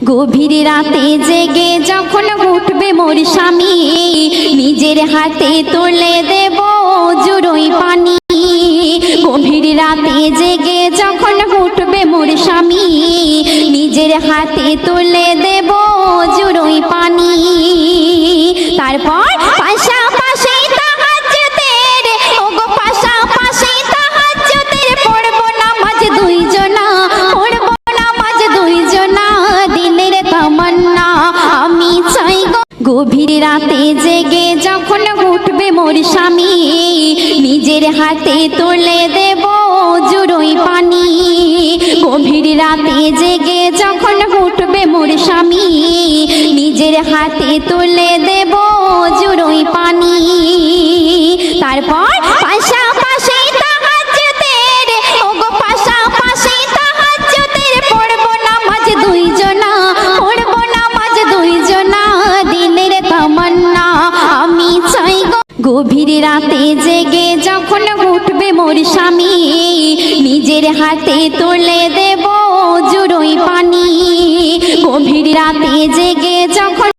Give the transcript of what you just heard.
গভীর রাতে জেগে যখন উঠবে মোর স্বামী, নিজের হাতে তুলে দেব জুড়োই পানি। গভীর রাতে জেগে যখন উঠবে মোর স্বামী, নিজের হাতে তুলে দেব জুড়োই পানি। তারপর পাশাপাশি তাহাজ্জুদের, ওগো পাশাপাশি তাহাজ্জুদের পড়ব নামাজ দুইজনা, পড়ব নামাজ দুইজনা, দিলের তামান্না আমি চাই গো। গভীর রাতে জেগে যখন উঠবে মোর স্বামী, নিজের হাতে তুলে দেব জুড়োই পানি। গভীর রাতে জেগে যখন উঠবে মোর স্বামী, নিজের হাতে তুলে দেব জুড়োই পানি। তারপর পাশাপাশি তাহাজ্জুদের, ওগো পাশাপাশি তাহাজ্জুদের পড়ব নামাজ দুইজনা, পড়ব নামাজ দুইজনা, দিলের তামান্না আমি চাই গো। গভীর রাতে জেগে যখন উঠবে মোর স্বামী, নিজের হাতে তুলে দেব জুড়োই পানি। গভীর রাতে জেগে যখন